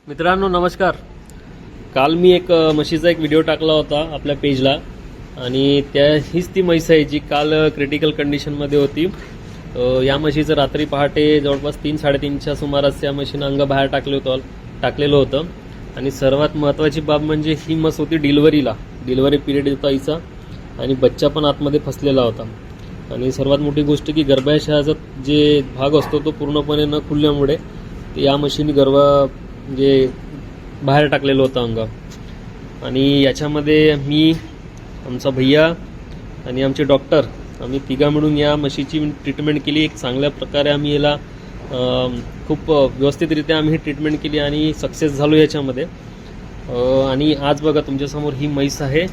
मित्रांनो नमस्कार. काल मी एक म्हशीचा एक व्हिडिओ टाकला होता आपल्या पेजला आणि हीच ती म्हैस आहे जी काल क्रिटिकल कंडिशनमध्ये होती. या म्हशीचं रात्री पहाटे जवळपास 3-3:30च्या सुमारास या म्हशीनं अंग बाहेर टाकलेलं होतं. आणि सर्वात महत्त्वाची बाब म्हणजे ही म्हस होती डिलिव्हरी पिरियड होता हिचा आणि बच्चा पण आतमध्ये फसलेला होता. आणि सर्वात मोठी गोष्ट की गर्भाशयाचा जे भाग असतो तो पूर्णपणे न खुलल्यामुळे या म्हशीने म्हणजे बाहेर टाकलेलं होतं अंग. आणि याच्यामध्ये मी, आमचा भैया आणि आमचे डॉक्टर आम्ही तिघा मिळून या म्हशीची ट्रीटमेंट केली. एक चांगल्या प्रकारे आम्ही याला खूप व्यवस्थितरित्या आम्ही ही ट्रीटमेंट केली आणि सक्सेस झालो याच्यामध्ये. आणि आज बघा तुमच्यासमोर ही म्हैस आहे,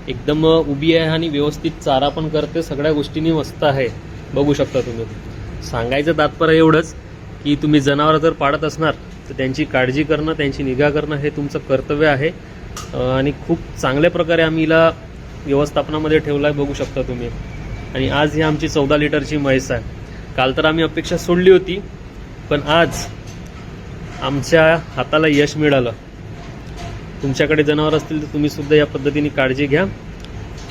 एकदम उभी आहे आणि व्यवस्थित चारा पण करते, सगळ्या गोष्टींनी मस्त आहे. बघू शकता तुम्ही. सांगायचं तात्पर्य एवढंच की तुम्ही जनावरं जर पाळत असणार तर त्यांची काळजी करणं, त्यांची निगा करणं हे तुमचं कर्तव्य आहे. आणि खूप चांगल्या प्रकारे आम्ही हिला व्यवस्थापनामध्ये ठेवलं आहे, बघू शकता तुम्ही. आणि आज ही आमची 14 लिटरची म्हैस आहे. काल तर आम्ही अपेक्षा सोडली होती, पण आज आमच्या हाताला यश मिळालं. तुमच्याकडे जनावर असतील तर तुम्ही सुद्धा या पद्धतीने काळजी घ्या.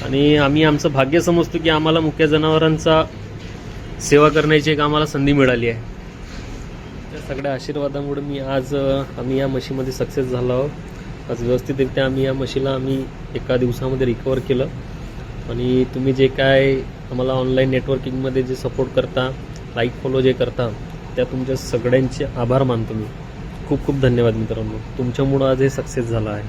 आणि आम्ही आमचं भाग्य समजतो की आम्हाला मुख्य जनावरांचा सेवा करण्याची एक आम्हाला संधी मिळाली आहे. त्या सगळ्या आशीर्वादामुळे आम्ही या म्हशीमध्ये सक्सेस झालो आहोत. आज व्यवस्थितरित्या आम्ही या म्हशीला एका दिवसामध्ये रिकवर केलं. आणि तुम्ही जे काय आम्हाला ऑनलाईन नेटवर्किंगमध्ये जे सपोर्ट करता, लाईक फॉलो जे करता, त्या तुमच्या सगळ्यांचे आभार मानतो मी. खूप खूप धन्यवाद मित्रांनो. तुमच्यामुळं आज हे सक्सेस झालं आहे.